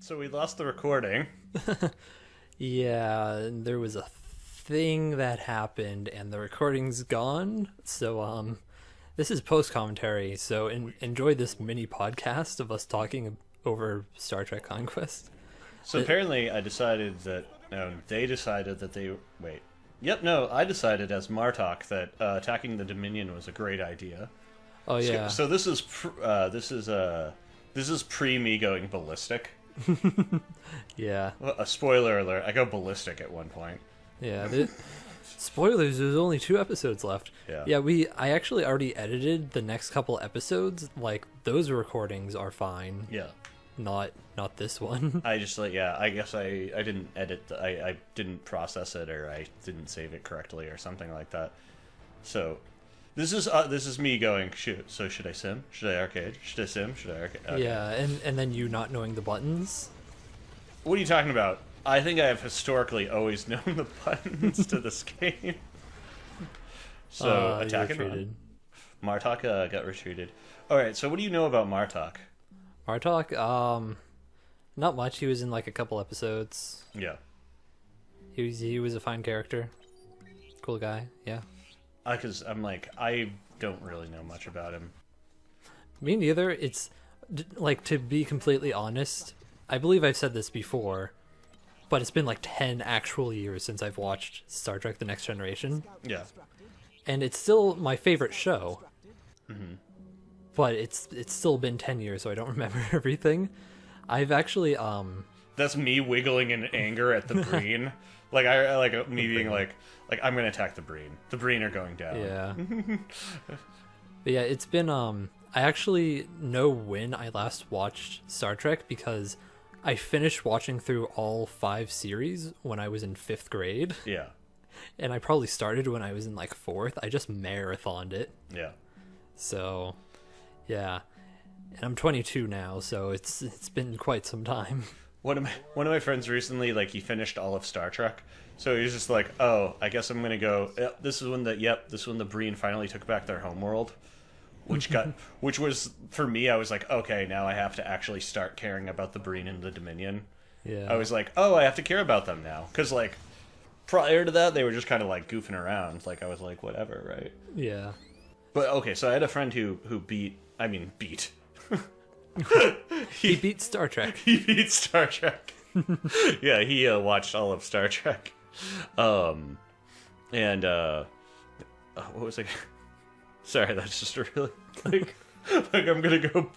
So we lost the recording. Yeah, and there was a thing that happened, and the recording's gone. So, this is post commentary. So, enjoy this mini podcast of us talking over Star Trek Conquest. So apparently, I decided that they decided that they wait. Yep, no, I decided as Martok that attacking the Dominion was a great idea. Oh yeah. So this is pre me going ballistic. Yeah. Well, a spoiler alert: I go ballistic at one point. Yeah. Spoilers. There's only 2 episodes left. Yeah. Yeah. I actually already edited the next couple episodes. Like those recordings are fine. Yeah. Not this one. I just I guess I didn't edit. I didn't process it, or I didn't save it correctly, or something like that. So. This is me going, shoot, so should I sim? Should I arcade? Should I sim? Should I arcade? Okay. Yeah, and then you not knowing the buttons. What are you talking about? I think I have historically always known the buttons to this game. So, attack and run. Martok got retreated. Alright, so what do you know about Martok? Martok, not much. He was in like a couple episodes. Yeah. He was a fine character. Cool guy, yeah. Because I don't really know much about him. Me neither. It's like, to be completely honest, I believe I've said this before, but it's been like 10 actual years since I've watched Star Trek: The Next Generation. Yeah. And it's still my favorite show. Mm-hmm. But it's still been 10 years, so I don't remember everything. I've actually That's me wiggling in anger at the Breen. Me being like I'm gonna attack the Breen. The Breen are going down. Yeah. But yeah, it's been I actually know when I last watched Star Trek, because I finished watching through all 5 series when I was in 5th grade. Yeah. And I probably started when I was in like 4th. I just marathoned it. Yeah. So, yeah. And I'm 22 now, so it's been quite some time. One of my friends recently, he finished all of Star Trek, so he was just like, "Oh, I guess I'm gonna go." This is when the Breen finally took back their homeworld, which was for me. I was like, okay, now I have to actually start caring about the Breen and the Dominion. Yeah. I was like, oh, I have to care about them now, because prior to that they were just kind of goofing around. I was like, whatever, right? Yeah. But okay, so I had a friend who beat. He beat Star Trek. He beat Star Trek. Yeah, he watched all of Star Trek. And what was it? Sorry, that's just a really I'm gonna go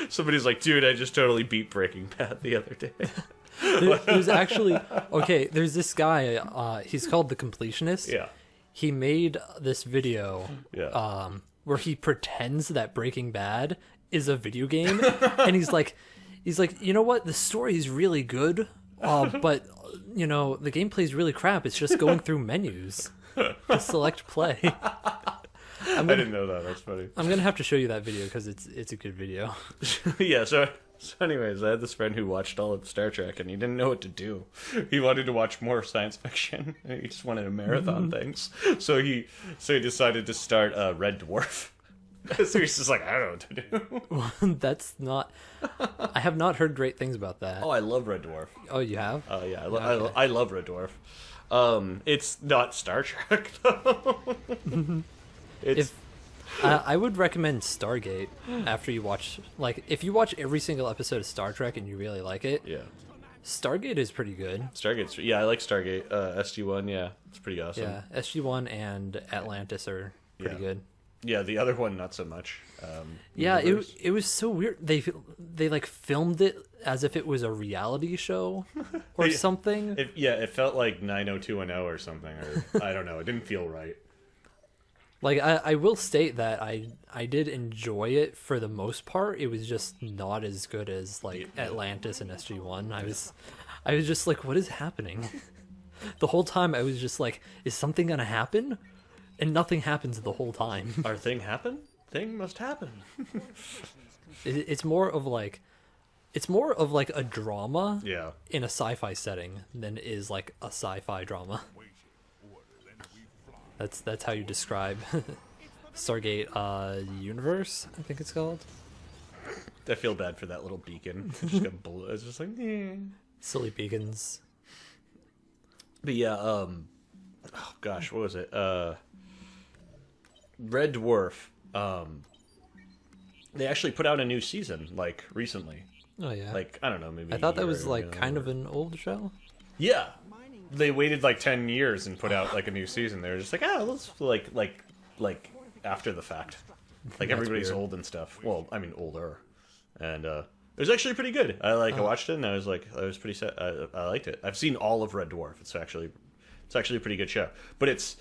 somebody's like, dude, I just totally beat Breaking Bad the other day. There's actually there's this guy, he's called The Completionist. Yeah. He made this video where he pretends that Breaking Bad is a video game, and he's like, you know what, the story is really good, but the gameplay is really crap. It's just going through menus to select play. I didn't know that. That's funny. I'm gonna have to show you that video because it's a good video. Yeah. So anyways, I had this friend who watched all of Star Trek, and he didn't know what to do. He wanted to watch more science fiction. He just wanted to marathon things. So he decided to start Red Dwarf. So he's just like, I don't know what to do. Well, that's not. I have not heard great things about that. Oh, I love Red Dwarf. Oh, you have? Oh yeah, I love Red Dwarf. It's not Star Trek though. I would recommend Stargate after you watch, if you watch every single episode of Star Trek and you really like it. Yeah. Stargate is pretty good. I like Stargate. SG-1, yeah, it's pretty awesome. Yeah, SG-1 and Atlantis are pretty good. Yeah, the other one not so much. Yeah, it was so weird. They filmed it as if it was a reality show or something. It felt like 90210 or something, or I don't know. It didn't feel right. I will state that I did enjoy it for the most part. It was just not as good as Atlantis and SG-1. I was just like, what is happening? The whole time I was just like, is something gonna happen? And nothing happens the whole time. Our thing happen? Thing must happen. It's more of a drama in a sci-fi setting than it is a sci-fi drama. That's how you describe Stargate Universe, I think it's called. I feel bad for that little beacon. It just got blue. It's just like, eh. Silly beacons. But yeah, oh gosh, what was it? Red Dwarf. They actually put out a new season like recently. Oh yeah. Like I don't know, maybe. I thought that was like kind of an old show. Yeah, they waited like 10 years and put out like a new season. They were just like, let's like after the fact. Like That's everybody's weird. old and stuff. Well, I mean older, and it was actually pretty good. I watched it and I was pretty sad. I liked it. I've seen all of Red Dwarf. It's actually a pretty good show. But it's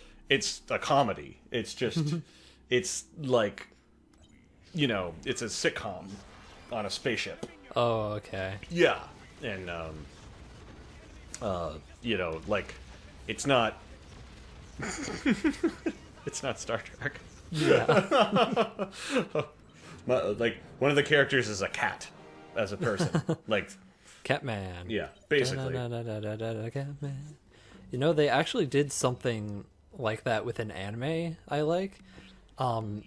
a comedy. It's just it's like, you know, it's a sitcom on a spaceship. Oh, okay. Yeah, and you know, like it's not it's not Star Trek. Yeah. Like one of the characters is a cat as a person. Like Catman. yeah, basically. Catman. You know, they actually did something like that with an anime I like.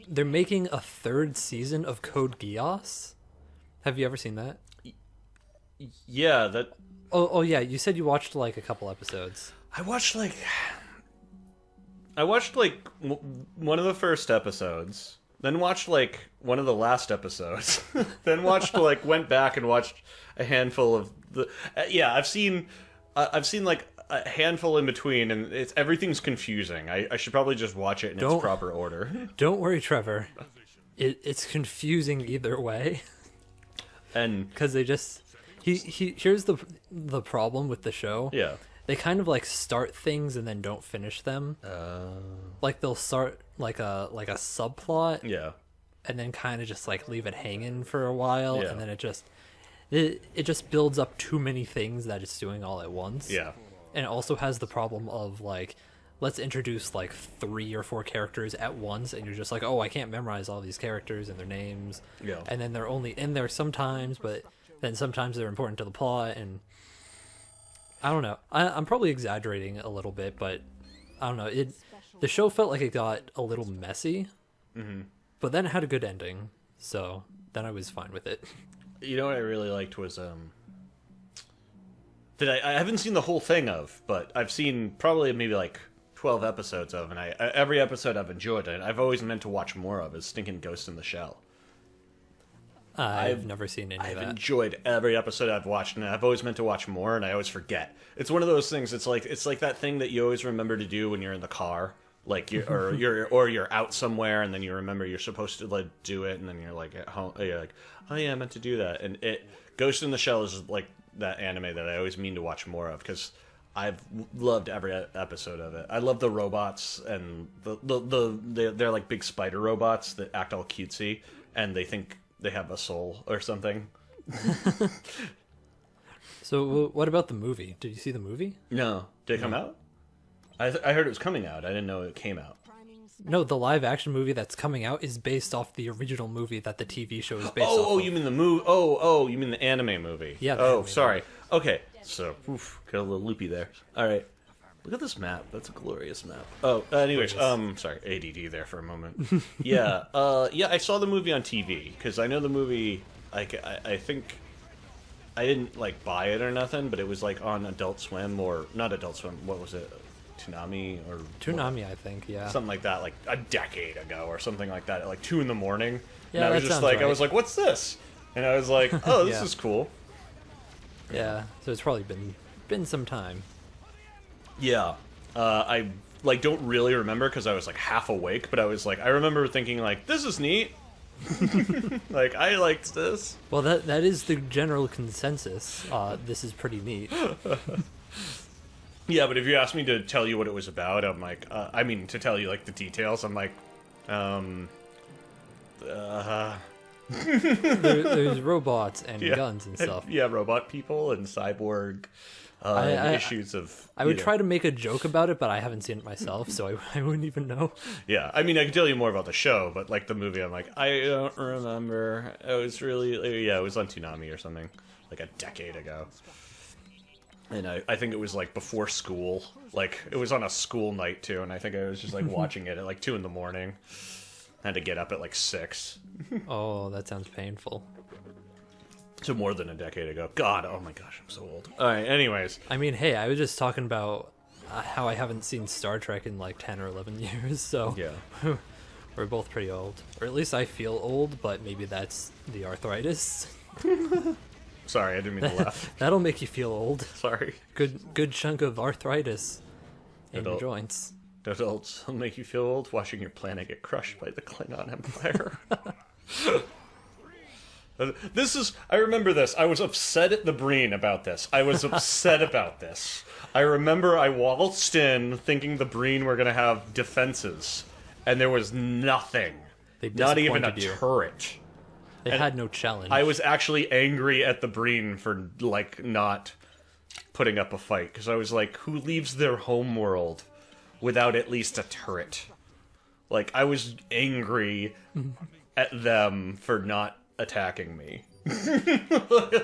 They're making a 3rd season of Code Geass. Have you ever seen that? Yeah, that Oh yeah, you said you watched like a couple episodes. I watched like one of the first episodes, then watched like one of the last episodes, then watched like went back and watched a handful of the yeah, I've seen like a handful in between, and everything's confusing. I should probably just watch it in its proper order. Don't worry, Trevor. It's confusing either way. And Because they just here's the problem with the show. yeah. They kind of like start things and then don't finish them. Like they'll start like a subplot Yeah. and then kind of just like leave it hanging for a while, Yeah. and then it just builds up too many things that it's doing all at once. Yeah. And it also has the problem of like, let's introduce like 3 or 4 characters at once, and you're just like, oh, I can't memorize all these characters and their names. Yeah. And then they're only in there sometimes, but then sometimes they're important to the plot, and I don't know. I'm probably exaggerating a little bit, but I don't know. The show felt like it got a little messy, but then it had a good ending, so then I was fine with it. You know what I really liked was that I haven't seen the whole thing of, but I've seen probably maybe like 12 episodes of, and every episode I've enjoyed, and I've always meant to watch more of is Stinking Ghost in the Shell. I've never seen any I've of that. enjoyed every episode I've watched, and I've always meant to watch more, and I always forget. It's one of those things. It's like that thing that you always remember to do when you're in the car, like you're out somewhere, and then you remember you're supposed to like do it, and then you're like at home, you're like, oh yeah, I meant to do that. And Ghost in the Shell is like that anime that I always mean to watch more of, because I've loved every episode of it. I love the robots, and they're like big spider robots that act all cutesy, and they think they have a soul or something. So what about the movie? Did you see the movie? No, did it come out? I heard it was coming out. I didn't know it came out. No, the live action movie that's coming out is based off the original movie that the TV show is based off Oh, of. you mean the movie? Oh, you mean the anime movie? Yeah, the Oh, anime sorry. Okay, so got a little loopy there. All right. Look at this map. That's a glorious map. Oh, anyways, sorry, ADD there for a moment. Yeah, yeah, I saw the movie on TV because I know the movie. I think I didn't like buy it or nothing, but it was like on Adult Swim, or not Adult Swim. What was it? Toonami or Toonami, I think. Yeah. something like that, like a decade ago or something like that, at like 2 a.m. And Yeah, I was that just sounds like, right. I was like, what's this? And I was like, oh, this Yeah. is cool. Yeah. So it's probably been some time. Yeah. I like don't really remember because I was like half awake, but I was like, I remember thinking like, this is neat. Like I liked this. Well, that is the general consensus. This is pretty neat. Yeah, but if you asked me to tell you what it was about, I'm like, I mean, to tell you like the details, I'm like, There's robots and yeah, guns and stuff. yeah, robot people and cyborg and issues of. I would try to make a joke about it, but I haven't seen it myself, so I wouldn't even know. Yeah, I mean, I can tell you more about the show, but like the movie, I'm like, I don't remember. It was really, yeah, it was on Toonami or something, like a decade ago. And I think it was like before school, like it was on a school night too, and I think I was just like watching it at like 2 a.m. Had to get up at like 6. Oh, that sounds painful. So more than a decade ago. God, oh my gosh, I'm so old. Alright, anyways. I mean, hey, I was just talking about how I haven't seen Star Trek in like 10 or 11 years, so Yeah. we're both pretty old. Or at least I feel old, but maybe that's the arthritis. Sorry, I didn't mean to laugh. That'll make you feel old. Sorry. Good chunk of arthritis in your Adult. joints. Adults will make you feel old watching your planet get crushed by the Klingon Empire. I remember this. I was upset at the Breen about this. I was upset about this. I remember I waltzed in thinking the Breen were going to have defenses, and there was nothing. They Not even a disappointed you. turret. They had no challenge. I was actually angry at the Breen for, like, not putting up a fight, because I was like, who leaves their home world without at least a turret? Like, I was angry at them for not attacking me.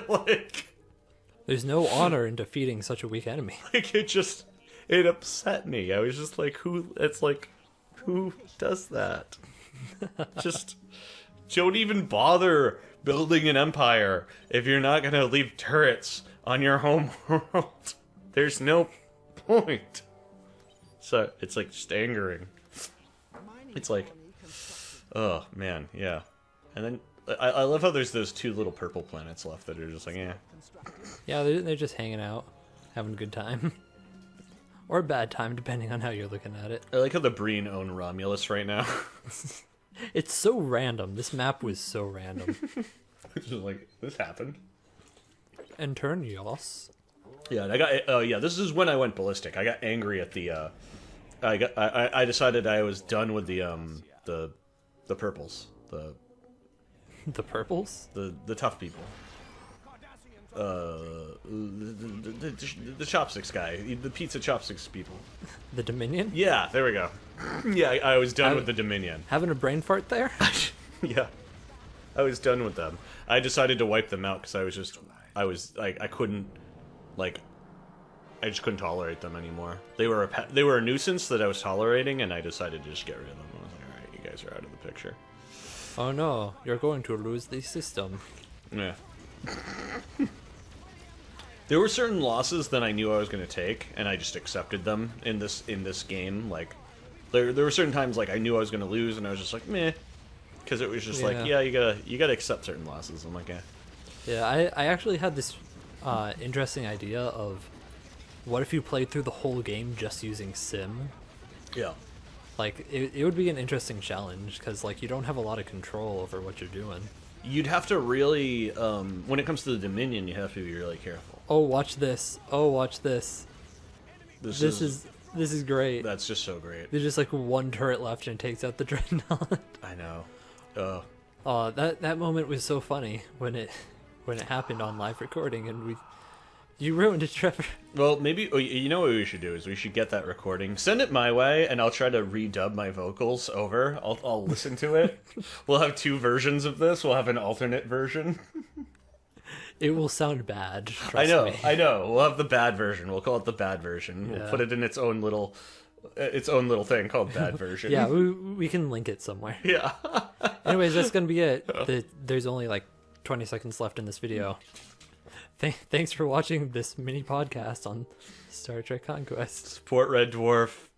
like There's no honor in defeating such a weak enemy. it upset me. I was just like, who does that? Just don't even bother building an empire if you're not gonna leave turrets on your home world. There's no point. So it's like just angering. It's like, oh man, yeah. And then I love how there's those 2 little purple planets left that are just like, eh. Yeah, they're just hanging out, having a good time. Or a bad time, depending on how you're looking at it. I like how the Breen own Romulus right now. It's so random. This map was so random. It's just like, this happened. And turn, yos. Yeah, and I got. Yeah, this is when I went ballistic. I got angry at the. I decided I was done with the purples, The purples? the tough people. The chopsticks guy, the pizza chopsticks people. The Dominion? Yeah, there we go. Yeah, I was done with the Dominion. Having a brain fart there? Yeah, I was done with them. I decided to wipe them out because I couldn't, like, I just couldn't tolerate them anymore. They were a nuisance that I was tolerating, and I decided to just get rid of them. I was like, all right, you guys are out of the picture. Oh no, you're going to lose the system. Yeah. There were certain losses that I knew I was going to take, and I just accepted them in this game. Like, there were certain times like I knew I was going to lose, and I was just like, meh, because it was just like, yeah, you gotta accept certain losses. I'm like, yeah. Yeah, I actually had this interesting idea of what if you played through the whole game just using sim. Yeah. Like, it would be an interesting challenge, because, like, you don't have a lot of control over what you're doing. You'd have to really, when it comes to the Dominion, you have to be really careful. Oh, watch this. Oh, watch this. This is great. That's just so great. There's just, like, 1 turret left and it takes out the Dreadnought. I know. Oh, that moment was so funny when it happened on live recording, and you ruined it, Trevor. Well, maybe, you know what we should do is we should get that recording, send it my way, and I'll try to redub my vocals over. I'll listen to it. We'll have 2 versions of this. We'll have an alternate version. It will sound bad. Trust me. I know. We'll have the bad version. We'll call it the bad version. Yeah. We'll put it in its own little thing called bad version. Yeah, we can link it somewhere. Yeah. Anyways, that's gonna be it. There's only like 20 seconds left in this video. Thanks for watching this mini podcast on Star Trek Conquest. Support Red Dwarf.